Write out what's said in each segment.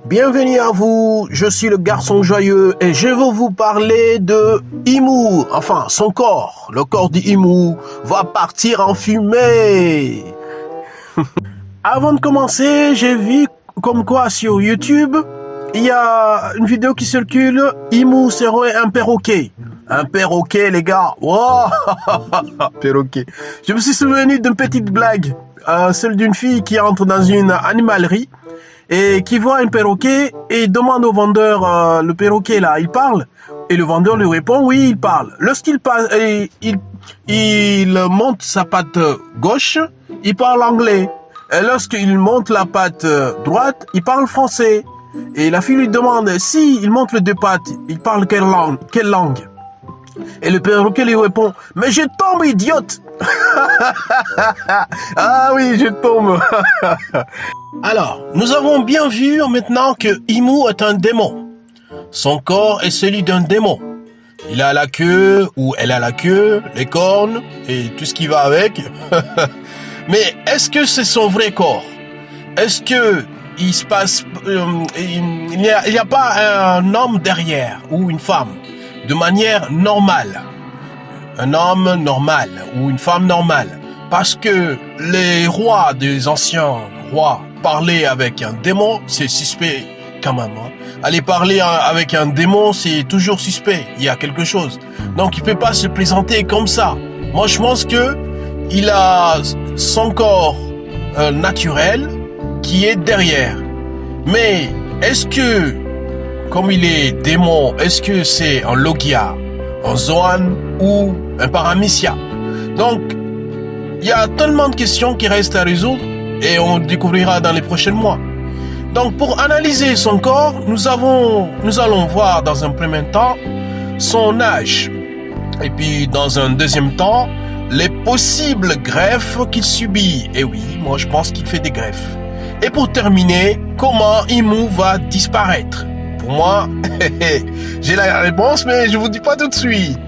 Bienvenue à vous, je suis le garçon joyeux et je veux vous parler de Imu, enfin son corps. Le corps d'Imu va partir en fumée. Avant de commencer, j'ai vu comme quoi sur YouTube, il y a une vidéo qui circule, Imu serait un perroquet. Un perroquet, les gars. Wow. Perroquet. Je me suis souvenu d'une petite blague, celle d'une fille qui entre dans une animalerie et qui voit un perroquet et demande au vendeur, le perroquet là, il parle? Et le vendeur lui répond, oui, il parle. Lorsqu'il parle, il monte sa patte gauche, il parle anglais. Et lorsqu'il monte la patte droite, il parle français. Et la fille lui demande, si il monte les deux pattes, il parle quelle langue? Et le perroquet lui répond, mais je tombe, idiote. Ah oui, je tombe. Alors, nous avons bien vu maintenant que Imu est un démon. Son corps est celui d'un démon. Il a la queue, ou elle a la queue, les cornes, et tout ce qui va avec. Mais est-ce que c'est son vrai corps? Est-ce que il se passe, il n'y a pas un homme derrière, ou une femme? De manière normale, un homme normal ou une femme normale, parce que les rois des anciens rois parler avec un démon, c'est suspect quand même. Aller parler avec un démon, c'est toujours suspect. Il y a quelque chose. Donc il peut pas se présenter comme ça. Moi, je pense que il a son corps naturel qui est derrière. Mais est-ce que comme il est démon, est-ce que c'est un Logia, un Zoan ou un Paramecia? Donc, il y a tellement de questions qui restent à résoudre et on découvrira dans les prochains mois. Donc, pour analyser son corps, nous allons voir dans un premier temps son âge. Et puis, dans un deuxième temps, les possibles greffes qu'il subit. Et oui, moi je pense qu'il fait des greffes. Et pour terminer, comment Imu va disparaître? Pour moi, j'ai la réponse, mais je vous dis pas tout de suite.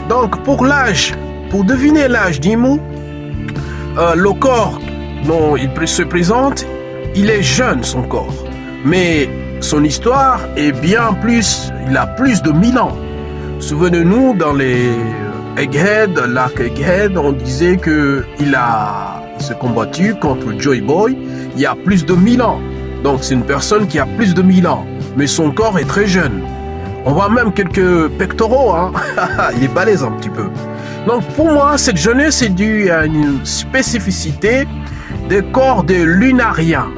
Donc, pour l'âge, pour deviner l'âge d'Imu, le corps dont il se présente, il est jeune, son corps. Mais son histoire est bien plus, il a plus de 1000 ans. Souvenez-nous, dans les Egghead, l'arc Egghead, on disait que il s'est combattu contre Joy Boy il y a plus de 1000 ans. Donc c'est une personne qui a plus de 1000 ans, mais son corps est très jeune. On voit même quelques pectoraux, hein. Il est balèze un petit peu. Donc pour moi, cette jeunesse est due à une spécificité des corps des lunariens.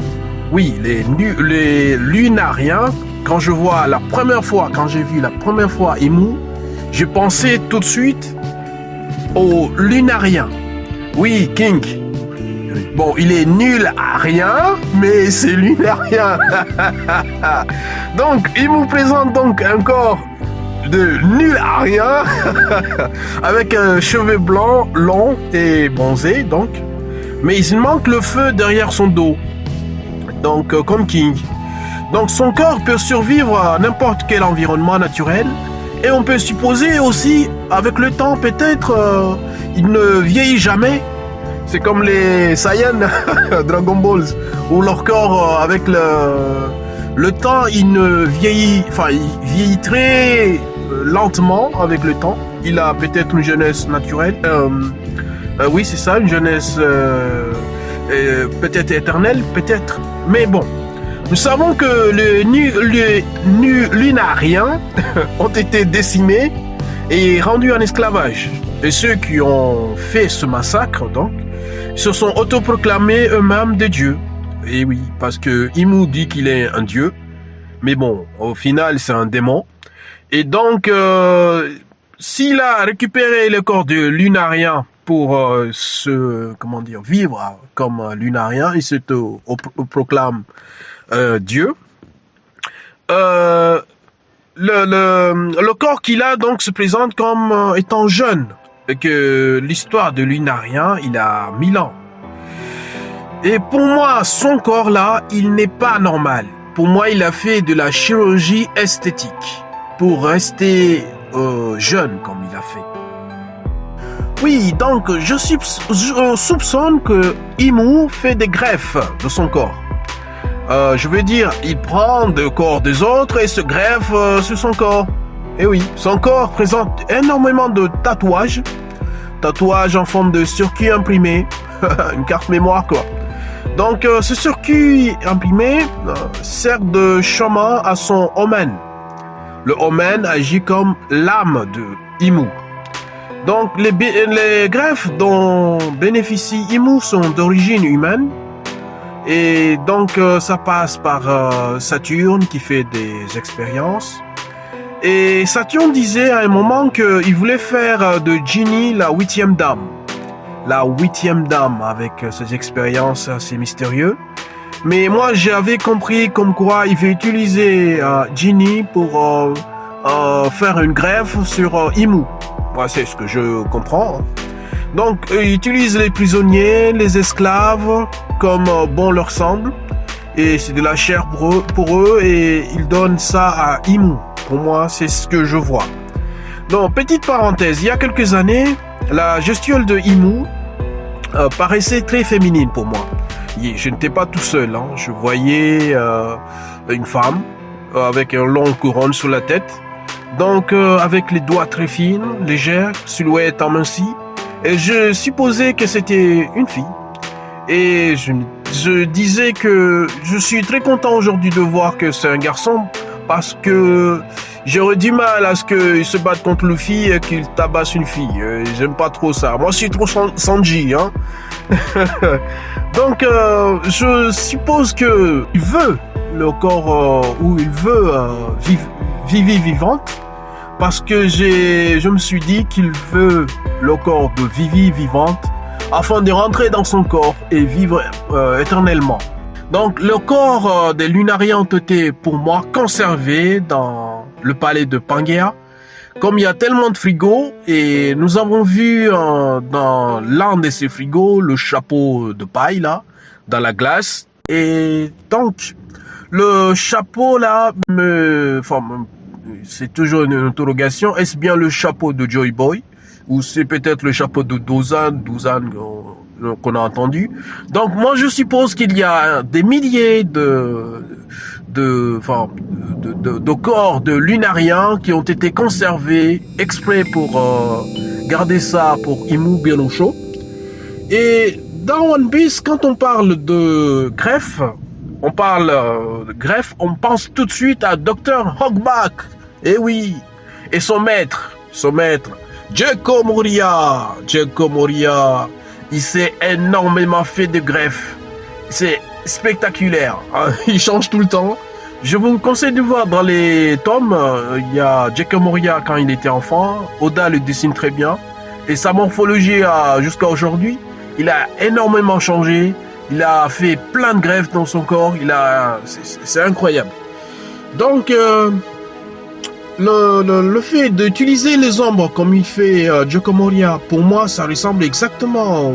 Oui, les lunariens, quand j'ai vu la première fois Imu, j'ai pensé tout de suite aux lunariens. Oui, King. Bon, il est nul à rien, mais c'est lunarien. Donc, il nous présente donc un corps de nul à rien, avec un cheveu blanc, long et bronzé, donc. Mais il manque le feu derrière son dos. Donc, comme King. Donc, son corps peut survivre à n'importe quel environnement naturel. Et on peut supposer aussi, avec le temps, peut-être, il ne vieillit jamais. C'est comme les Saiyans Dragon Balls, où leur corps, avec le temps, il vieillit très lentement avec le temps. Il a peut-être une jeunesse naturelle. Oui, c'est ça, une jeunesse peut-être éternelle, peut-être. Mais bon, nous savons que les lunariens ont été décimés et rendus en esclavage. Et ceux qui ont fait ce massacre, donc, se sont autoproclamés eux-mêmes des dieux. Et oui, parce que Imu dit qu'il est un dieu, mais bon, au final, c'est un démon. Et donc, s'il a récupéré le corps de lunarien pour vivre comme lunarien, il se proclame dieu. Le corps qu'il a donc se présente comme étant jeune. Et que l'histoire de lunarien, il a 1000 ans. Et pour moi, son corps là, il n'est pas normal. Pour moi, il a fait de la chirurgie esthétique pour rester jeune comme il a fait. Oui, donc je soupçonne que Imu fait des greffes de son corps. Je veux dire, il prend le corps des autres et se greffe sur son corps. Et oui, son corps présente énormément de tatouages. Tatouages en forme de circuit imprimé. Une carte mémoire, quoi. Donc, ce circuit imprimé sert de chemin à son omen. Le omen agit comme l'âme de Imu. Donc, les greffes dont bénéficie Imu sont d'origine humaine. Et donc, ça passe par Saturne qui fait des expériences. Et Saturne disait à un moment qu'il voulait faire de Ginny la 8e dame. La 8e dame avec ses expériences assez mystérieuses. Mais moi, j'avais compris comme quoi il veut utiliser Ginny pour faire une greffe sur Imu. Moi, c'est ce que je comprends. Donc, ils utilisent les prisonniers, les esclaves, comme bon leur semble. Et c'est de la chair pour eux et ils donnent ça à Imu. Pour moi, c'est ce que je vois. Donc, petite parenthèse, il y a quelques années, la gestuelle de Imu paraissait très féminine pour moi. Je n'étais pas tout seul, hein. Je voyais une femme avec un long couronne sur la tête. Donc, avec les doigts très fines, légères, silhouette amincie. Et je supposais que c'était une fille. Et je disais que je suis très content aujourd'hui de voir que c'est un garçon parce que j'aurais du mal à ce qu'il se batte contre une fille et qu'il tabasse une fille. J'aime pas trop ça. Moi, je suis trop Sanji, hein. Donc, je suppose que il veut le corps où il veut Vivi vivante parce que je me suis dit qu'il veut le corps de Vivi vivante afin de rentrer dans son corps et vivre éternellement. Donc, le corps des Lunariens ont été pour moi conservé dans le palais de Pangea. Comme il y a tellement de frigos, et nous avons vu dans l'un de ces frigos le chapeau de paille là, dans la glace. Et donc, le chapeau là, c'est toujours une interrogation. Est-ce bien le chapeau de Joy Boy? Ou c'est peut-être le chapeau de Dozan qu'on a entendu. Donc moi je suppose qu'il y a des milliers de corps de Lunariens qui ont été conservés exprès pour garder ça pour Imu bien au chaud. Et dans One Piece, quand on parle de greffe, on pense tout de suite à Dr. Hogback. Eh oui, et son maître, Gekko Moria, il s'est énormément fait de greffes. C'est spectaculaire. Il change tout le temps. Je vous conseille de voir dans les tomes, il y a Gekko Moria quand il était enfant. Oda le dessine très bien. Et sa morphologie jusqu'à aujourd'hui, il a énormément changé. Il a fait plein de greffes dans son corps. C'est incroyable. Donc, le fait d'utiliser les ombres comme il fait Gekko Moria, pour moi, ça ressemble exactement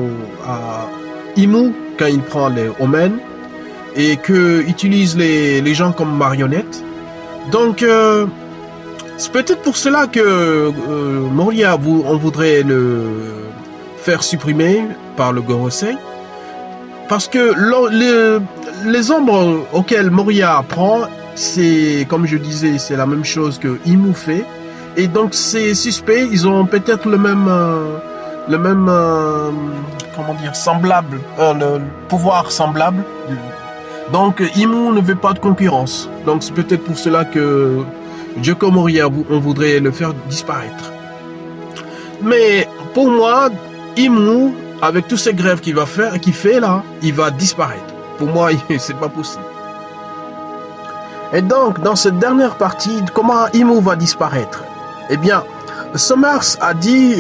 à Imu quand il prend les Omen et que utilise les gens comme marionnettes. Donc, c'est peut-être pour cela que Moria, on voudrait le faire supprimer par le Gorosei. Parce que les ombres auxquelles Moria prend, c'est, comme je disais, c'est la même chose que Imu fait. Et donc, ces suspects, ils ont peut-être le même semblable, le pouvoir semblable. Donc, Imu ne veut pas de concurrence. Donc, c'est peut-être pour cela que Gekko Moria, on voudrait le faire disparaître. Mais, pour moi, Imu, avec tous ces greffes qu'il fait là, il va disparaître. Pour moi, c'est pas possible. Et donc, dans cette dernière partie, comment Imu va disparaître? Eh bien, Summers a dit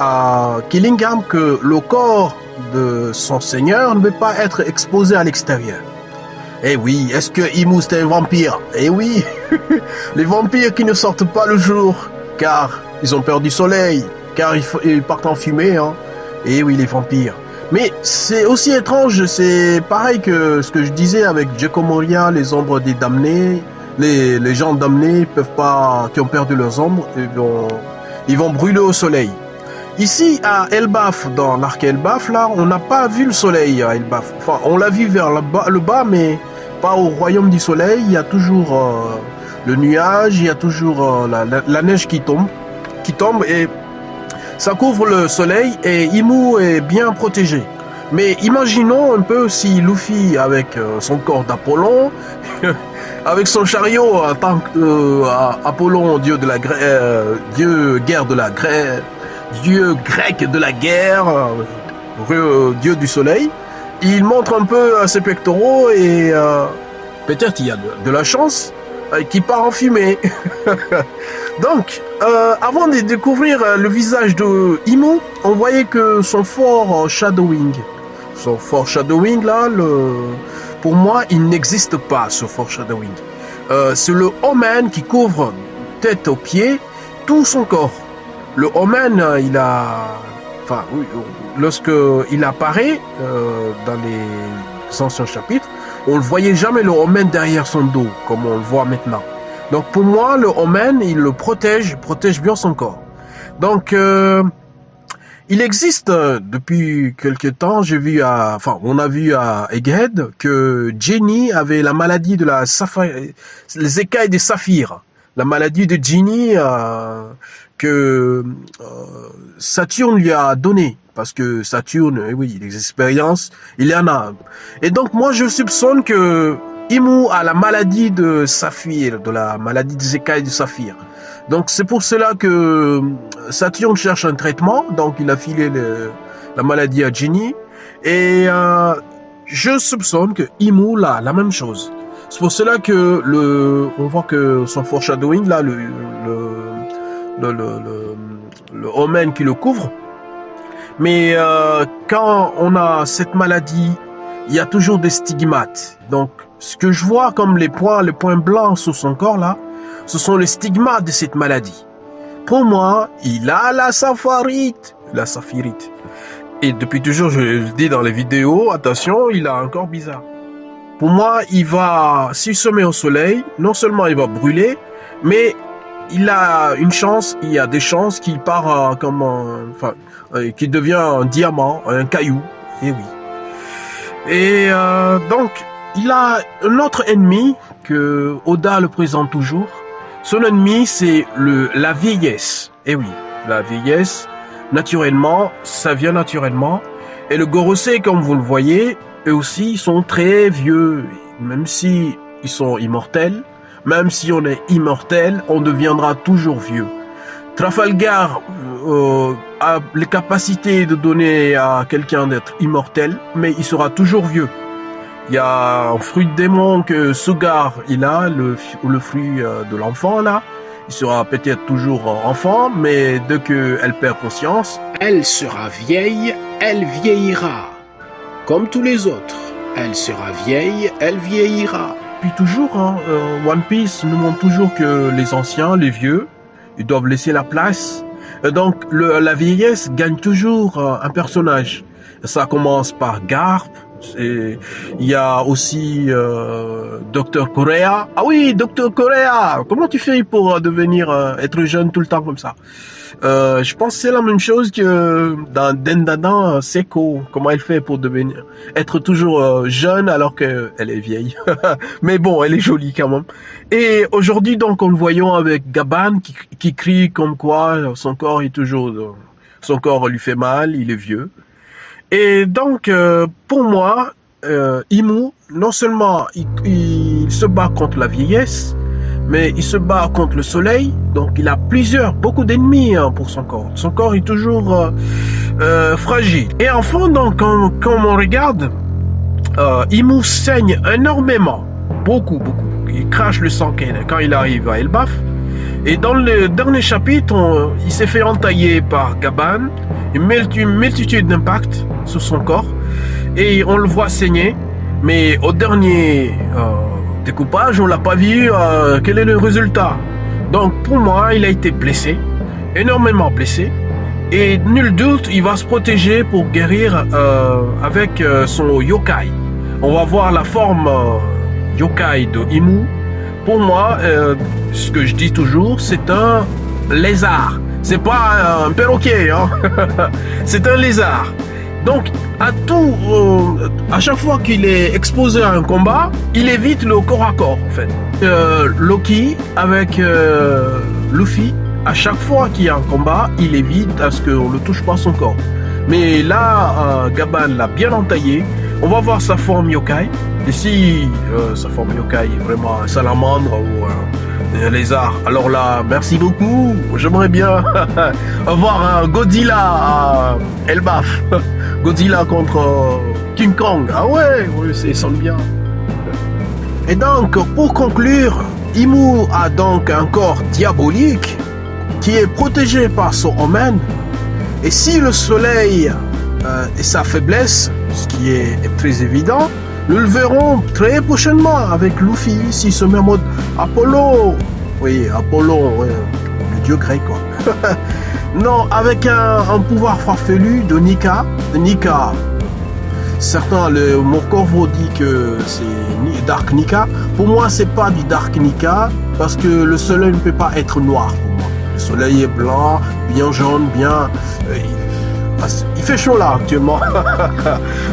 à Killingham que le corps de son seigneur ne peut pas être exposé à l'extérieur. Eh oui, est-ce que Imu c'est un vampire? Eh oui, les vampires qui ne sortent pas le jour, car ils ont peur du soleil, car ils partent en fumée, hein. Eh oui, les vampires. Mais c'est aussi étrange, c'est pareil que ce que je disais avec Gekko Moria, les ombres des damnés, les gens damnés qui ont perdu leurs ombres, ils vont brûler au soleil. Ici, à Elbaf, dans l'arc Elbaf, là, on n'a pas vu le soleil à Elbaf. Enfin, on l'a vu vers le bas, mais pas au royaume du soleil, il y a toujours le nuage, il y a toujours la neige qui tombe et ça couvre le soleil et Imu est bien protégé. Mais imaginons un peu si Luffy, avec son corps d'Apollon, avec son chariot en tant qu'Apollon, dieu de la dieu guerre de la dieu grec de la guerre, dieu du soleil, il montre un peu ses pectoraux et peut-être il y a de la chance qui part en fumée. Donc, avant de découvrir le visage de Imu, on voyait que son fort Shadowing là, pour moi, il n'existe pas ce fort Shadowing. C'est le Omen qui couvre tête aux pieds tout son corps. Le Omen, lorsque il apparaît dans les anciens chapitres, on ne voyait jamais le Omen derrière son dos, comme on le voit maintenant. Donc pour moi, le Omen, il le protège bien son corps. Donc il existe depuis quelque temps, on a vu à Egghead que Jenny avait la maladie de les écailles des saphirs. La maladie de Jenny que Saturne lui a donné. Parce que Saturne, oui, les expériences, il y en a. Et donc moi je soupçonne que Imu a la maladie de Saphir, de la maladie des écailles de Saphir. Donc c'est pour cela que Saturne cherche un traitement, donc il a filé la maladie à Jenny. Et je soupçonne que Imu a la même chose. C'est pour cela que on voit que son foreshadowing là, le Omen qui le couvre. Mais quand on a cette maladie, il y a toujours des stigmates. Donc ce que je vois comme les points blancs sur son corps là, ce sont les stigmates de cette maladie. Pour moi, il a la saphirite. Et depuis toujours, je le dis dans les vidéos, attention, il a un corps bizarre. Pour moi, s'il se met au soleil, non seulement il va brûler, mais il y a des chances qu'il part qu'il devient un diamant, un caillou. Et oui. Et donc, il a un autre ennemi que Oda le présente toujours. Son ennemi, c'est la vieillesse. Et oui, la vieillesse, naturellement, ça vient naturellement. Et le Gorosei, comme vous le voyez, eux aussi, ils sont très vieux. Même si ils sont immortels, même si on est immortel, on deviendra toujours vieux. Trafalgar a les capacités de donner à quelqu'un d'être immortel, mais il sera toujours vieux. Il y a un fruit de démon que Sugar, il a, le fruit de l'enfant là. Il sera peut-être toujours enfant, mais dès qu'elle perd conscience, elle sera vieille, elle vieillira. Comme tous les autres, elle sera vieille, elle vieillira. Puis toujours, One Piece nous montre toujours que les anciens, les vieux, ils doivent laisser la place. Et donc la vieillesse gagne toujours un personnage. Ça commence par Garp. Et il y a aussi Dr. Correa. Ah oui, Dr. Correa, comment tu fais pour être jeune tout le temps comme ça? Je pense que c'est la même chose que dans Dendadan Seiko. Comment elle fait pour être toujours jeune alors qu'elle est vieille. Mais bon, elle est jolie quand même. Et aujourd'hui, donc, en le voyant avec Gaban qui crie comme quoi son corps lui fait mal, il est vieux. Et donc, pour moi, Imu, non seulement il se bat contre la vieillesse, mais il se bat contre le soleil. Donc, il a beaucoup d'ennemis pour son corps. Son corps est toujours fragile. Et enfin, donc, quand on regarde, Imu saigne énormément, beaucoup. Il crache le sang quand il arrive à Elbaf. Et dans le dernier chapitre, il s'est fait entailler par Gaban, une multitude d'impacts sur son corps, et on le voit saigner, mais au dernier découpage, on l'a pas vu, quel est le résultat. Donc pour moi, il a été blessé, énormément blessé, et nul doute, il va se protéger pour guérir avec son yokai. On va voir la forme yokai de Imu. Pour moi, ce que je dis toujours, c'est un lézard. C'est pas un perroquet, hein. C'est un lézard. Donc, À chaque fois qu'il est exposé à un combat, il évite le corps à corps en fait. Loki avec Luffy, à chaque fois qu'il y a un combat, il évite à ce qu'on ne touche pas son corps. Mais là, Gaban l'a bien entaillé. On va voir sa forme yokai. Et si sa forme yokai est vraiment un salamandre ou un lézard, alors là, merci beaucoup. J'aimerais bien avoir un Godzilla à Elbaf. Godzilla contre King Kong. Ah ouais, ça sonne bien. Et donc, pour conclure, Imu a donc un corps diabolique qui est protégé par son Omen. Et si le soleil est sa faiblesse, ce qui est très évident, nous le verrons très prochainement avec Luffy s'il se met en mode Apollo. Oui, Apollon, ouais, le dieu grec quoi. Non, avec un pouvoir farfelu de Nika. Certains, le Mokorvo dit que c'est Dark Nika. Pour moi, c'est pas du Dark Nika parce que le soleil ne peut pas être noir pour moi. Le soleil est blanc, bien jaune, bien... il fait chaud là actuellement.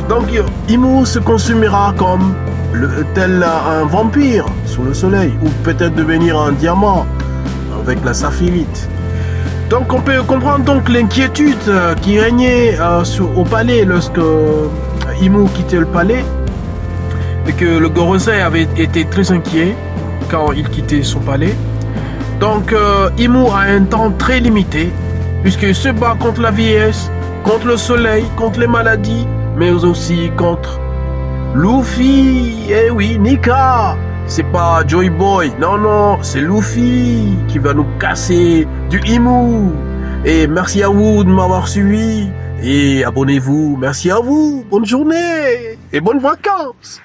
Donc Imu se consumera comme tel un vampire sous le soleil, ou peut-être devenir un diamant avec la saphirite. Donc on peut comprendre donc l'inquiétude qui régnait au palais lorsque Imu quittait le palais, et que le Gorosei avait été très inquiet quand il quittait son palais. Donc Imu a un temps très limité puisqu'il se bat contre la vieillesse, contre le soleil, contre les maladies, mais aussi contre Luffy. Eh oui, Nika, c'est pas Joy Boy, non, c'est Luffy qui va nous casser du Imu. Et merci à vous de m'avoir suivi, et abonnez-vous. Merci à vous, bonne journée et bonnes vacances.